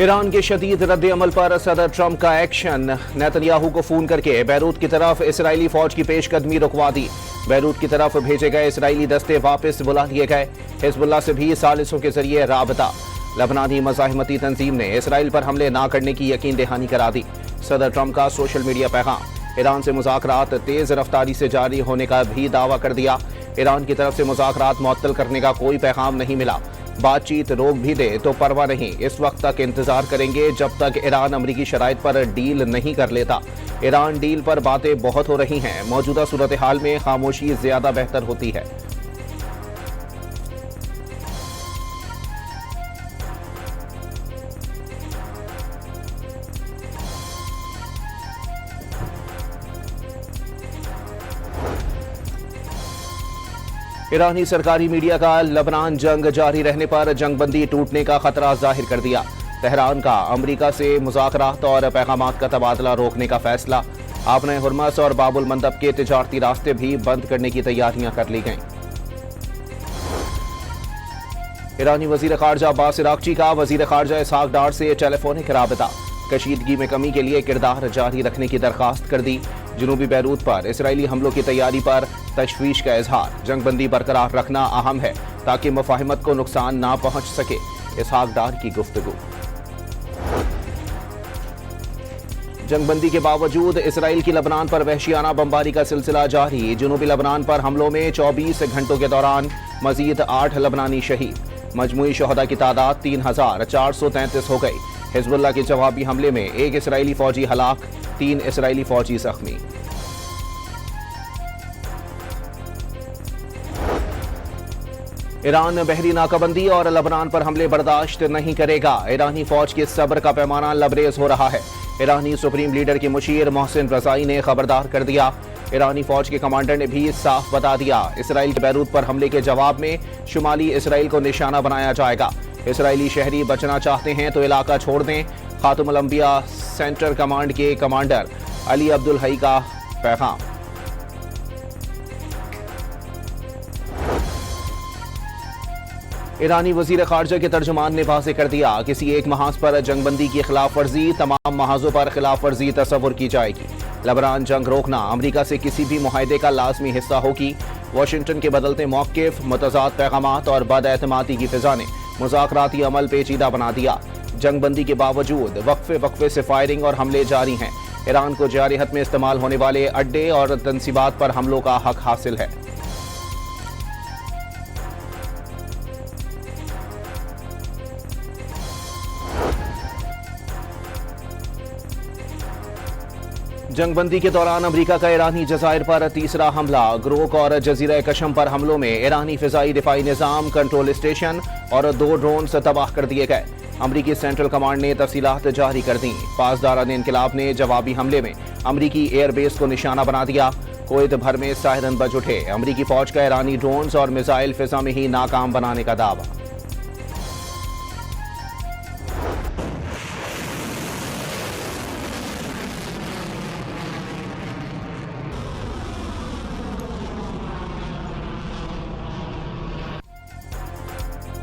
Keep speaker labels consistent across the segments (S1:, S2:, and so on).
S1: Iran के शदीद रद्द अमल पर सदर ट्रंप का एक्शन। नेतन्याहू को फोन करके बैरूत की तरफ इसराइली फौज की पेशकदमी रुकवा दी। बैरूत की तरफ भेजे गए इसराइली दस्ते वापस बुला लिए गए। हिजबुल्लाह से भी सालिसों के जरिए राबता। लबनानी मज़ाहिमती तंजीम ने इसराइल पर हमले न करने की यकीन दहानी करा दी। सदर ट्रंप का सोशल मीडिया पैगाम। ईरान से मुज़ाकरात तेज रफ्तारी से जारी होने का भी दावा कर दिया। ईरान की तरफ से मुज़ाकरात मुअत्तल करने का कोई पैगाम नहीं मिला। बातचीत रोक भी दे तो परवाह नहीं, इस वक्त तक इंतजार करेंगे जब तक ईरान अमरीकी शराइत पर डील नहीं कर लेता। ईरान डील पर बातें बहुत हो रही हैं। मौजूदा सूरत हाल में खामोशी ज्यादा बेहतर होती है। ईरानी सरकारी मीडिया का लबनान जंग जारी रहने पर जंगबंदी टूटने का खतरा जाहिर कर दिया। तेहरान का अमरीका से मुज़ाकरात और पैगामात का तबादला रोकने का फैसला। आपने हुर्मस और बाबुल मंदब के तिजारती रास्ते भी बंद करने की तैयारियां कर ली गईं। ईरानी वजीर खारजा अब्बास इराक्ची का वजीर खारजा इसहाक डार से टेलीफोनिक राबता। कशीदगी में कमी के लिए किरदार जारी रखने की दरखास्त कर दी। जनूबी बैरूत पर इसराइली हमलों की तैयारी पर तशवीश का इजहार। जंगबंदी बरकरार रखना अहम है ताकि मुफाहिमत को नुकसान ना पहुंच सके। इसहाक डार की गुफ्तगू। जंगबंदी के बावजूद इसराइल की लबनान पर वहशियाना बमबारी का सिलसिला जारी। जनूबी लबनान पर हमलों में 24 घंटों के दौरान मजीद 8 लबनानी शहीद। मजमूई शहदा की तादाद 3433 हो गई। हिजबुल्लाह के जवाबी हमले में 1 इसराइली फौजी हलाक, 3 इसराइली फौजी जख्मी। ईरान बहरी नाकाबंदी और लबनान पर हमले बर्दाश्त नहीं करेगा। ईरानी फौज के सब्र का पैमाना लबरेज हो रहा है। ईरानी सुप्रीम लीडर के मुशीर मोहसिन रज़ाई ने खबरदार कर दिया। ईरानी फौज के कमांडर ने भी साफ बता दिया, इसराइल के बैरूत पर हमले के जवाब में शुमाली इसराइल को निशाना बनाया जाएगा। इसराइली शहरी बचना चाहते हैं तो इलाका छोड़ दें। खातुमुल अंबिया सेंटर कमांड के कमांडर अली अब्दुल हई का पैगाम। ईरानी वजीर खारजा के तर्जुमान ने वाज़ेह कर दिया, किसी एक महाज पर जंगबंदी की खिलाफ वर्जी तमाम महाजों पर खिलाफ वर्जी तस्वुर की जाएगी। लबनान जंग रोकना अमरीका से किसी भी मुआहदे का लाजमी हिस्सा होगी। वाशिंगटन के बदलते मौक़िफ़, मुतज़ाद पैगामात और बदएतमादी की फिजा ने मुज़ाकराती अमल पेचीदा बना दिया। जंगबंदी के बावजूद वक्फे से फायरिंग और हमले जारी हैं। ईरान को जारहत में इस्तेमाल होने वाले अड्डे और तनसीबात पर हमलों का हक हासिल है। जंगबंदी के दौरान अमरीका का ईरानी जज़ायर पर तीसरा हमला। ग्रोक और जजीरा कशम पर हमलों में ईरानी फिजाई दिफाई निज़ाम, कंट्रोल स्टेशन और 2 ड्रोन तबाह कर दिए गए। अमरीकी सेंट्रल कमांड ने तफसीलात जारी कर दी। पासदारान इनकिलाब ने जवाबी हमले में अमरीकी एयरबेस को निशाना बना दिया। कुवैत भर में सायरन बज उठे। अमरीकी फौज का ईरानी ड्रोन्स और मिसाइल फिजा में ही नाकाम बनाने का दावा।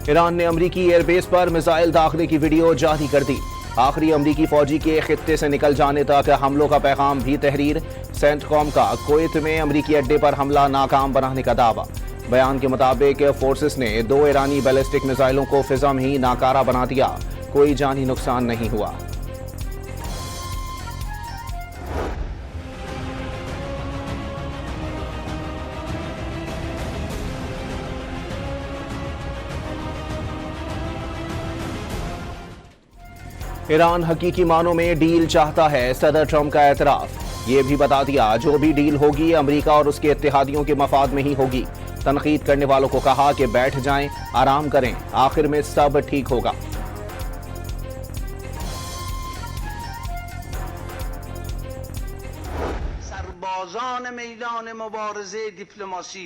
S1: ईरान ने अमरीकी एयरबेस पर मिसाइल दाखिले की वीडियो जारी कर दी। आखिरी अमरीकी फौजी के खित्ते से निकल जाने तक हमलों का पैगाम भी तहरीर। सेंटकॉम का कुवैत में अमरीकी अड्डे पर हमला नाकाम बनाने का दावा। बयान के मुताबिक फोर्सेस ने 2 ईरानी बैलिस्टिक मिसाइलों को फिजा में ही नाकारा बना दिया। कोई जानी नुकसान नहीं हुआ। ईरान हकीकी मानों में डील चाहता है, सदर ट्रंप का एतराफ। ये भी बता दिया, जो भी डील होगी अमेरिका और उसके इत्तेहादियों के मफाद में ही होगी। तनकीद करने वालों को कहा कि बैठ जाएं, आराम करें, आखिर में सब ठीक होगा।
S2: सरबाजान मैदान मुबारज़े डिप्लोमासी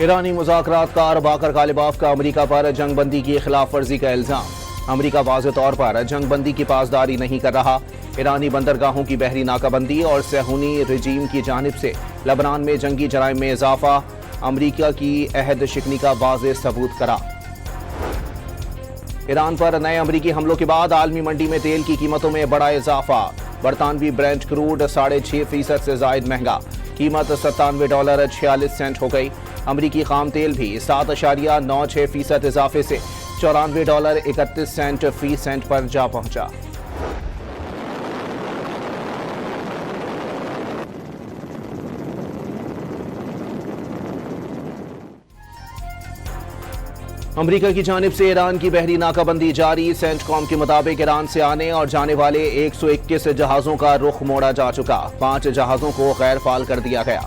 S1: ईरानी मुज़ाकरातकार बाकर गालिबाफ का अमरीका पर जंगबंदी की खिलाफ वर्जी का इल्जाम। अमेरिका वाज़ेह तौर पर जंगबंदी की पासदारी नहीं कर रहा। ईरानी बंदरगाहों की बहरी नाकाबंदी और सहूनी रजीम की जानिब से लबनान में जंगी जराइम में इजाफा अमेरिका की अहद शिकनी का वाज़ेह सबूत करा। ईरान पर नए अमेरिकी हमलों के बाद आलमी मंडी में तेल की कीमतों में बड़ा इजाफा। बरतानवी ब्रेंट क्रूड 6.5% से जायद महंगा, कीमत $97.46 हो गई। अमरीकी खाम तेल भी 7.96% इजाफे से $94.31 फी सेंट पर जा पहुंचा। अमेरिका की जानिब से ईरान की बहरी नाकाबंदी जारी। सेंटकॉम के मुताबिक ईरान से आने और जाने वाले 121 जहाजों का रुख मोड़ा जा चुका। 5 जहाजों को गैर फाल कर दिया गया।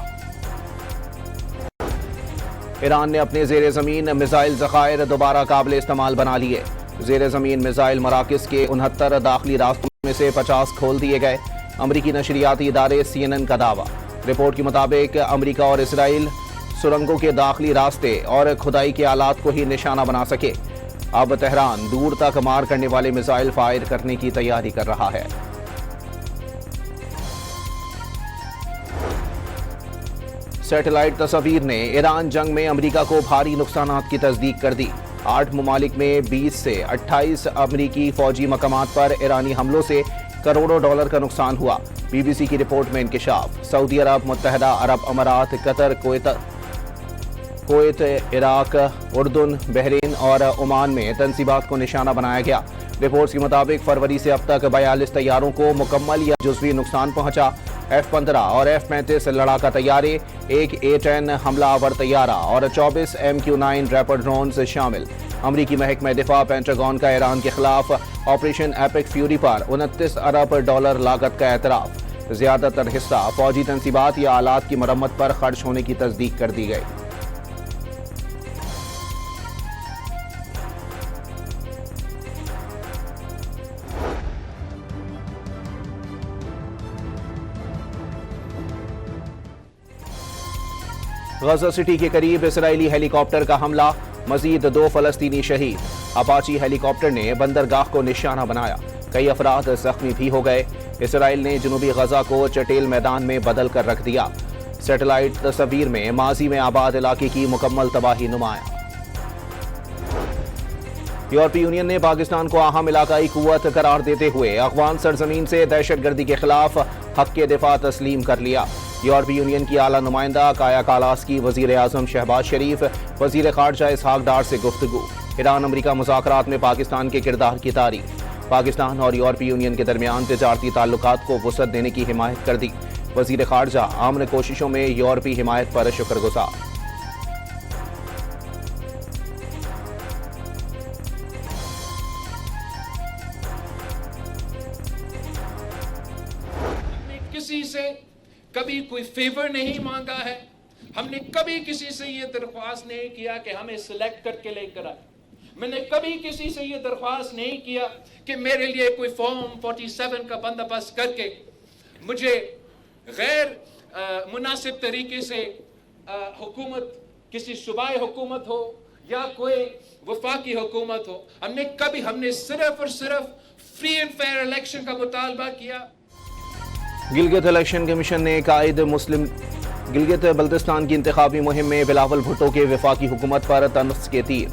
S1: ईरान ने अपने जेर जमीन मिसाइल जखायर दोबारा काबिल इस्तेमाल बना लिए। जेर जमीन मिसाइल मराकज के 69 दाखिली रास्तों में से 50 खोल दिए गए। अमरीकी नशरियाती इदारे CNN का दावा। रिपोर्ट के मुताबिक अमरीका और इसराइल सुरंगों के दाखिली रास्ते और खुदाई के आलात को ही निशाना बना सके। अब तेहरान दूर तक मार करने वाले मिसाइल फायर करने की तैयारी कर रहा है। सैटेलाइट तस्वीर ने ईरान जंग में अमेरिका को भारी नुकसानात की तस्दीक कर दी। 8 ममालिक में 20 से 28 अमरीकी फौजी मकामात पर ईरानी हमलों से करोड़ों डॉलर का नुकसान हुआ। BBC की रिपोर्ट में इंकिशाफ। सऊदी अरब, मुत्तहदा अरब अमारात, कतर, कुवैत, इराक, उर्दून, बहरीन और ओमान में तनसीबात को निशाना बनाया गया। रिपोर्ट्स के मुताबिक फरवरी से अब तक 42 तैयारों को मुकम्मल या जुज़वी नुकसान पहुंचा। F-15 और F-35 लड़ाका तैयारे, एक A-10 हमलावर तैयारा और 24 MQ-9 रैपिड ड्रोन शामिल। अमरीकी महकमा दिफा पेंटागन का ईरान के खिलाफ ऑपरेशन एपिक फ्यूरी पर 29 अरब डॉलर लागत का एतराफ। ज्यादातर हिस्सा फौजी तनसीबात या आलात की मरम्मत पर खर्च होने की तस्दीक कर दी गई। गजा सिटी के करीब इसराइली हेलीकॉप्टर का हमला, मजीद 2 फलस्तीनी शहीद। अपाची हेलीकॉप्टर ने बंदरगाह को निशाना बनाया, कई अफराद जख्मी भी हो गए। इसराइल ने जनूबी गजा को चटेल मैदान में बदल कर रख दिया। सैटेलाइट तस्वीर में माजी में आबाद इलाके की मुकम्मल तबाही नुमाया। यूरोपीय यूनियन ने पाकिस्तान को अहम इलाकाई कुव्वत करार देते हुए अफगान सरजमीन से दहशतगर्दी के खिलाफ हक के दिफा तस्लीम कर लिया। यूरोपीय यूनियन की आला नुमाइंदा काया कालास की वजीर आजम शहबाज शरीफ, वजीर खारजा इसहाक डार से गुफ्तगू। ईरान अमरीका मुज़ाकरात में पाकिस्तान के किरदार की तारीफ। पाकिस्तान और यूरोपीय यूनियन के दरमियान तिजारती ताल्लुकात को वुसअत देने की हिमायत कर दी। वजीर खारजा आमन कोशिशों में यूरोपीय हिमायत पर शुक्रगुजार।
S3: किसी से कभी कोई फेवर नहीं मांगा है। हमने कभी किसी से ये दरख्वास्त नहीं किया कि हमें सिलेक्ट करके लेकर आए। मैंने कभी किसी से ये दरख्वास्त नहीं किया कि मेरे लिए कोई फॉर्म 47 का बंदोबस्त करके मुझे गैर मुनासिब तरीके से हुकूमत, किसी सूबाई हुकूमत हो या कोई वफाकी हुकूमत हो, हमने सिर्फ और सिर्फ फ्री एंड फेयर इलेक्शन का मुतालबा किया।
S1: गिलगित इलेक्शन कमीशन ने कायद मुस्लिम गिलगित बल्तिस्तान की इंतखाबी मुहिम में बिलावल भुट्टो के वफाकी हुकूमत पर तंज के तीर।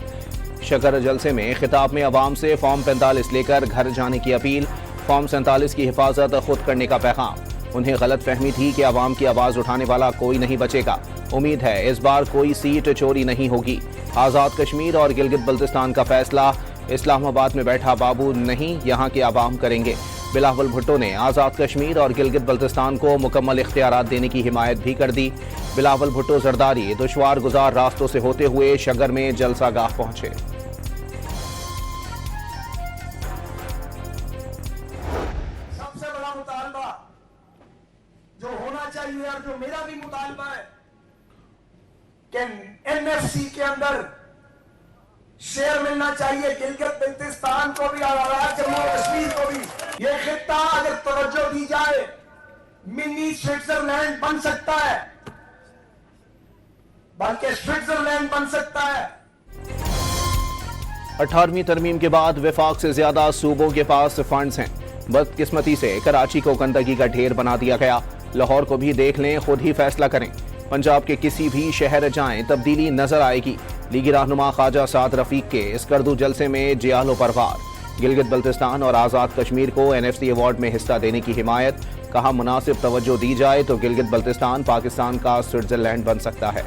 S1: शकर जलसे में खिताब में अवाम से फॉर्म 45 लेकर घर जाने की अपील। फॉर्म 47 की हिफाजत खुद करने का पैगाम। उन्हें गलत फहमी थी कि अवाम की आवाज़ उठाने वाला कोई नहीं बचेगा। उम्मीद है इस बार कोई सीट चोरी नहीं होगी। आज़ाद कश्मीर और गिलगित बल्तिस्तान का फैसला इस्लामाबाद में बैठा बाबू नहीं, यहाँ के अवाम करेंगे। बिलावल भुट्टो ने आज़ाद कश्मीर और गिलगित बल्तिस्तान को मुकम्मल इख्तियारात देने की हिमायत भी कर दी। बिलावल भुट्टो जरदारी दुश्वार गुजार रास्तों से होते हुए शगर में जलसागाह पहुंचे।
S4: सबसे बड़ा मुतालबा जो होना चाहिए और जो मेरा भी मुतालबा है कि NFC के अंदर शेयर मिलना चाहिए गिलगित बल्तिस्तान को भी और जम्मू और कश्मीर को भी। ये खित्ता अगर तवज्जो दी जाए मिनी स्विट्जरलैंड बन सकता है, बल्कि स्विट्जरलैंड बन सकता है।
S1: 18वीं तरमीम के बाद वफाक से ज्यादा सूबों के पास फंड्स हैं। बदकिस्मती से कराची को गंदगी का ढेर बना दिया गया। लाहौर को भी देख लें, खुद ही फैसला करें। पंजाब के किसी भी शहर जाएं, तब्दीली नजर आएगी। लीगी रहनुमा ख्वाजा साद रफीक के स्कर्दू जलसे में जियालो परवार। गिलगित बल्तिस्तान और आज़ाद कश्मीर को NFC अवार्ड में हिस्सा देने की हिमायत। कहा मुनासिब तवज्जो दी जाए तो गिलगित बल्तिस्तान पाकिस्तान का स्विट्जरलैंड बन सकता है।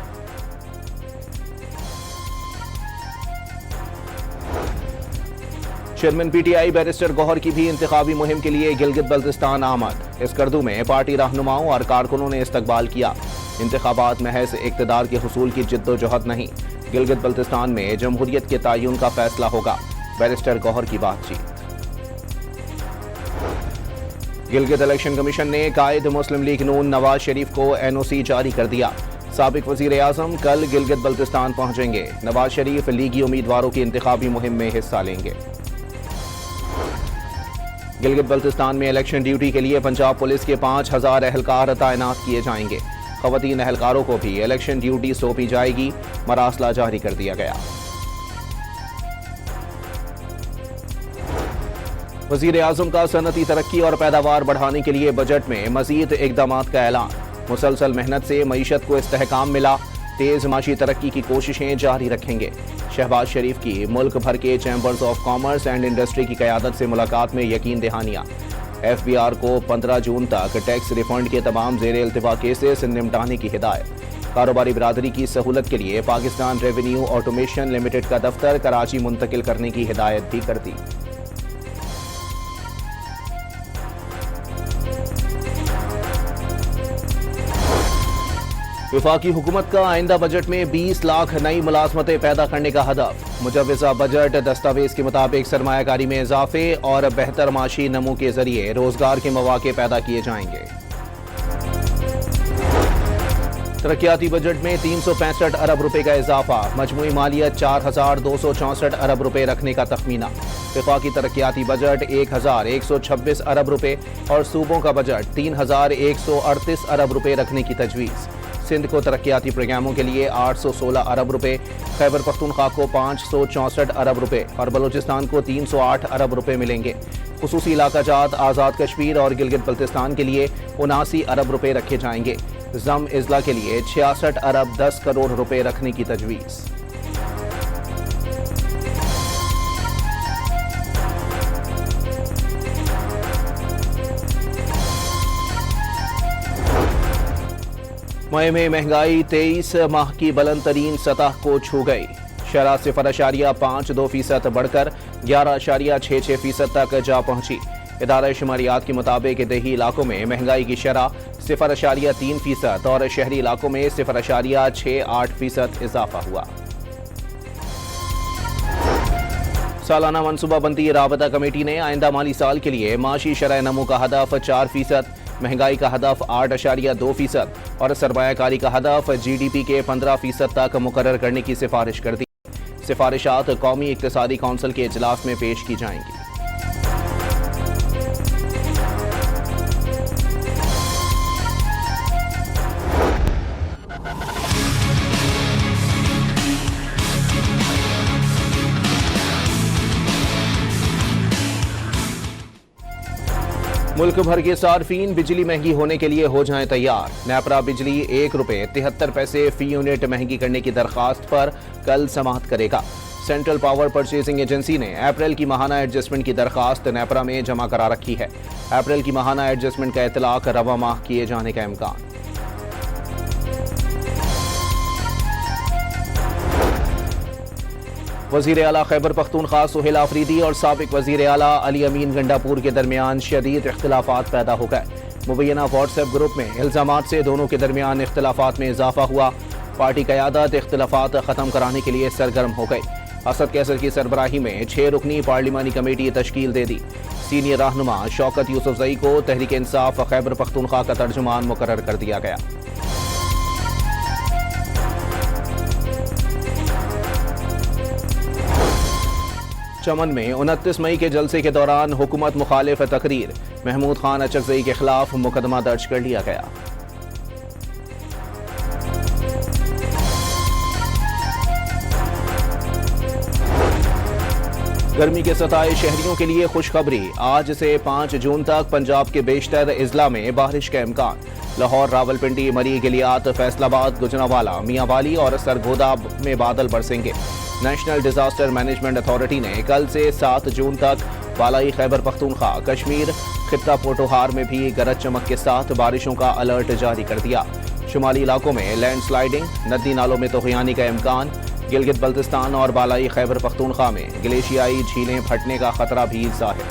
S1: चेयरमैन PTI बैरिस्टर गौहर की भी इंतखाबी मुहिम के लिए गिलगित बल्तिस्तान आमद। स्कर्दू में पार्टी रहनुमाओं और कारकुनों ने इस्तकबाल किया। इंतखाबात महज इक़्तिदार के हुसूल की जिद्दोजहद नहीं, गिलगित बल्तिस्तान में जमहूरियत के तयन का फैसला होगा। बैरिस्टर गौहर की बातचीत। गिलगित इलेक्शन कमीशन ने कायद मुस्लिम लीग नून नवाज शरीफ को NOC जारी कर दिया। साबिक वजीर आजम कल गिलगित बल्तिस्तान पहुंचेंगे। नवाज शरीफ लीगी उम्मीदवारों की इंतखाबी मुहिम में हिस्सा लेंगे। गिलगित बल्तिस्तान में इलेक्शन ड्यूटी के लिए पंजाब पुलिस के 5000 एहलकार तैनात किए जाएंगे। खवातीन एहलकारों को भी इलेक्शन ड्यूटी सौंपी जाएगी। मरासला जारी कर दिया गया। वजीर आजम का सनती तरक्की और पैदावार बढ़ाने के लिए बजट में मजीद इकदामात का ऐलान। मुसलसल मेहनत से मईशत को इस्तेहकाम मिला। तेज माशी तरक्की की कोशिशें जारी रखेंगे। शहबाज शरीफ की मुल्क भर के chambers of commerce and industry की क़यादत से मुलाकात में यकीन दहानियाँ। FBR को 15 जून तक टैक्स रिफंड के तमाम ज़ेर इल्तिफा केसेस निपटाने की हिदायत। कारोबारी बिरादरी की सहूलत के लिए पाकिस्तान रेवेन्यू ऑटोमेशन लिमिटेड का दफ्तर कराची मुंतकिल करने की हिदायत भी कर दी। वफाकी हुकूमत का आइंदा बजट में 20 लाख नई मुलाजमतें पैदा करने का हदफ। मुजव्वज़ा बजट दस्तावेज के मुताबिक सरमायाकारी में इजाफे और बेहतर माशी नमू के जरिए रोजगार के मौके पैदा किए जाएंगे। तरक्याती बजट में 365 अरब रुपए का इजाफा। मजमूई मालियत 4264 अरब रुपए रखने का तखमीना। वफाकी तरक्याती बजट 1126 अरब रुपए और सूबों का बजट 3138 अरब रुपए रखने की तजवीज़। सिंध को तरक्याती प्रोग्रामों के लिए 816 अरब रुपए, खैबर पख्तूनख्वा को 564 अरब रुपए और बलूचिस्तान को 308 अरब रुपए मिलेंगे। खुसूसी इलाका जात आज़ाद कश्मीर और गिलगित बल्तिस्तान के लिए 79 अरब रुपए रखे जाएंगे। जम इजला के लिए 66 अरब 10 करोड़ रुपए रखने की तजवीज़। मई में महंगाई 23 माह की बुलंद तरीन सतह को छू गई। शरह 0.52% बढ़कर 11.66% तक जा पहुंची। इदारा शुमारियात के मुताबिक देही इलाकों में महंगाई की शरह 0.3% और शहरी इलाकों में 0.68% इजाफा हुआ। सालाना मनसूबाबंदी राबता कमेटी ने आइंदा माली साल के लिए माशी शरह नमू का हदफ 4%, महंगाई का हदफ 8.2% और सरमायाकारी का हदफ GDP के 15% तक मुकर्रर करने की सिफारिश कर दी। सिफारिशात कौमी इक्तिसादी कौंसिल के इजलास में पेश की जाएंगी। मुल्क भर के सार्फिन बिजली महंगी होने के लिए हो जाएं तैयार। नेपरा बिजली ₹1.73 फी यूनिट महंगी करने की दरखास्त पर कल समाअत करेगा। सेंट्रल पावर परचेजिंग एजेंसी ने अप्रैल की माहाना एडजस्टमेंट की दरखास्त नेपरा में जमा करा रखी है। अप्रैल की माहाना एडजस्टमेंट का इतलाक रवा माह किए जाने का इम्कान। वजीर आला खैबर पख्तूनख्वा सुहेल आफरीदी और साबिक वजीर आला अली अमीन गंडापुर के दरमियान शदीद इख्तिलाफात पैदा हो गए। मुबैना व्हाट्सएप ग्रुप में इल्जामात से दोनों के दरमियान इख्तिलाफात में इजाफा हुआ। पार्टी क़यादत इख्तिलाफात ख़त्म कराने के लिए सरगर्म हो गई। असद कैसर की सरबराही में 6 रुकनी पार्लिमानी कमेटी तश्कील दे दी। सीनियर रहनुमा शौकत यूसुफजई को तहरीक इंसाफ खैबर पख्तूनख्वा का तर्जुमान मुकर्रर कर दिया गया। चमन में 29 मई के जलसे के दौरान हुकूमत मुखालिफ तकरीर। महमूद खान अचकजई के खिलाफ मुकदमा दर्ज कर लिया गया। गर्मी के सताए शहरियों के लिए खुशखबरी। आज से 5 जून तक पंजाब के बेशतर इजला में बारिश का इम्कान। लाहौर, रावलपिंडी, मरी, गिलियात, फैसलाबाद, गुजरांवाला, मियांवाली और सरगोदा में बादल बरसेंगे। नेशनल डिजास्टर मैनेजमेंट अथॉरिटी ने कल से 7 जून तक बालाई खैबर पख्तूनख्वा, कश्मीर, खित्ता पोटोहार में भी गरज चमक के साथ बारिशों का अलर्ट जारी कर दिया। शुमाली इलाकों में लैंडस्लाइडिंग, नदी नालों में तोहियानी का इम्कान। गिलगित बल्तिस्तान और बालाई खैबर पख्तूनख्वा में ग्लेशियाई झीलें फटने का खतरा भी जाहिर।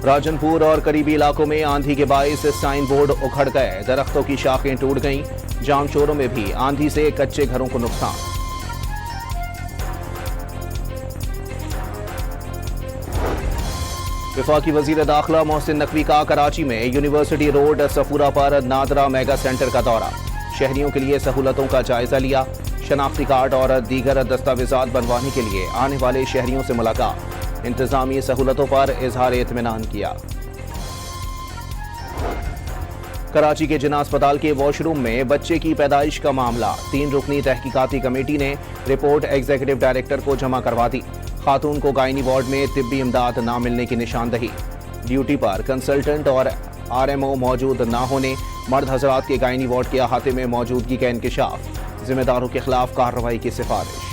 S1: राजनपुर और करीबी इलाकों में आंधी के बाइस साइन बोर्ड उखड़ गए, दरख्तों की शाखें टूट गईं। जामचोरों में भी आंधी से कच्चे घरों को नुकसान। वफाकी वजीर दाखिला मोहसिन नकवी का कराची में यूनिवर्सिटी रोड सफूरा पर नादरा मेगा सेंटर का दौरा। शहरियों के लिए सहूलतों का जायजा लिया। शनाख्ती कार्ड और दीगर दस्तावेजात बनवाने के लिए आने वाले शहरियों से मुलाकात। इंतजामी सहूलतों पर इजहार इत्मीनान किया। कराची के जिना अस्पताल के वॉशरूम में बच्चे की पैदाइश का मामला। 3 रुकनी तहकीकाती कमेटी ने रिपोर्ट एग्जीक्यूटिव डायरेक्टर को जमा करवा दी। खातून को गायनी वार्ड में तिब्बी इमदाद न मिलने की निशानदही। ड्यूटी पर कंसल्टेंट और RMO मौजूद न होने, मर्द हजरात के गायनी वार्ड के अहाते में मौजूदगी का इंकिशाफ। जिम्मेदारों के खिलाफ कार्रवाई की सिफारिश।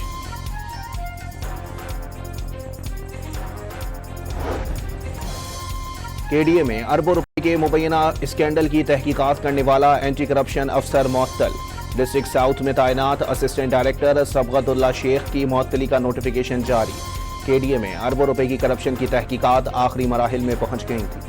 S1: KDA में अरबों रुपए के मुबैना स्कैंडल की तहकीकात करने वाला एंटी करप्शन अफसर मुअत्तल। डिस्ट्रिक्ट साउथ में तैनात असिस्टेंट डायरेक्टर सबगतुल्ला शेख की मुअत्तली का नोटिफिकेशन जारी। KDA में अरबों रुपए की करप्शन की तहकीकात आखिरी मराहिल में पहुंच गई थी।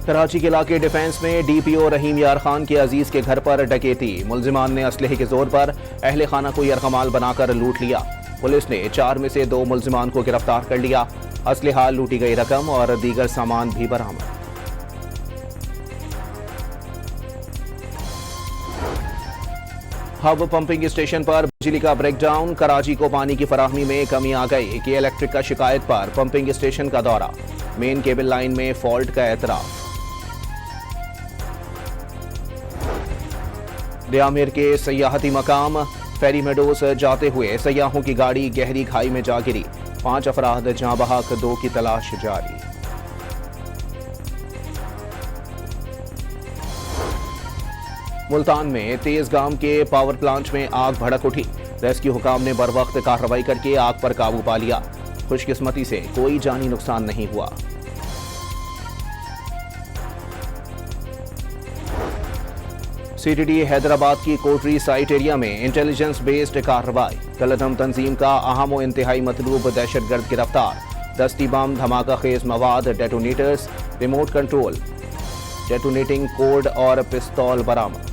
S1: कराची के इलाके डिफेंस में DPO रहीम यार खान के अजीज के घर पर डकैती। मुलजिमान ने असलहे के जोर पर अहले खाना को यरगमाल बनाकर लूट लिया। पुलिस ने 4 में से 2 मुलजिमान को गिरफ्तार कर लिया। असलहा, लूटी गई रकम और दीगर सामान भी बरामद। हब पंपिंग स्टेशन पर बिजली का ब्रेकडाउन। कराची को पानी की फराहमी में कमी आ गई। के इलेक्ट्रिक का शिकायत पर पंपिंग स्टेशन का दौरा। मेन केबल लाइन में फॉल्ट का एतराफ। दियामिर के सयाहती मकाम फेरी मेडोस जाते हुए सयाहों की गाड़ी गहरी खाई में जा गिरी। 5 अफराद जाँ बहक, 2 की तलाश जारी। मुल्तान में तेज गाम के पावर प्लांट में आग भड़क उठी। रेस्क्यू हुकाम ने बरवक्त कार्रवाई करके आग पर काबू पा लिया। खुशकिस्मती से कोई जानी नुकसान नहीं हुआ। CTD हैदराबाद की कोटरी साइट एरिया में इंटेलिजेंस बेस्ड कार्रवाई। गलतम तंजीम का अहम व इंतहाई मतलूब दहशतगर्द गिरफ्तार। दस्ती बम, धमाका खेज मवाद, detonators, remote control, detonating code और पिस्तौल बरामद।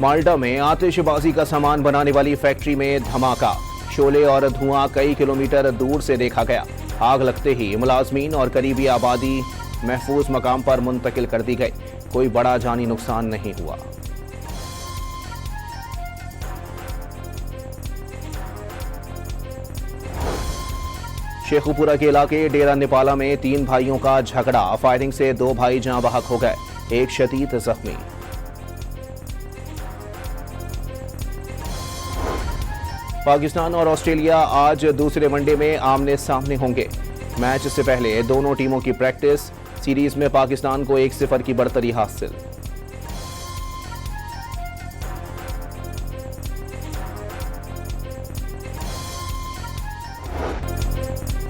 S1: माल्टा में आतिशबाजी का सामान बनाने वाली फैक्ट्री में धमाका। शोले और धुआं कई किलोमीटर दूर से देखा गया। आग लगते ही मुलाजमीन और करीबी आबादी महफूज मकाम पर मुंतकिल कर दी गई। कोई बड़ा जानी नुकसान नहीं हुआ। शेखुपुरा के इलाके डेरा नेपाला में 3 भाइयों का झगड़ा। फायरिंग से 2 भाई जाँ बहक हो गए, एक शदीद जख्मी। पाकिस्तान और ऑस्ट्रेलिया आज दूसरे वनडे में आमने सामने होंगे। मैच से पहले दोनों टीमों की प्रैक्टिस। सीरीज में पाकिस्तान को 1-0 की बढ़तरी हासिल।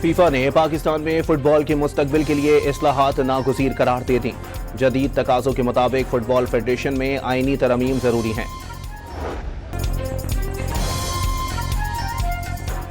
S1: फीफा ने पाकिस्तान में फुटबॉल के मुस्तकबिल के लिए इस्लाहात नागुज़ीर करार दे दी। जदीद तकाज़ों के मुताबिक फुटबॉल फेडरेशन में आईनी तरमीम जरूरी हैं।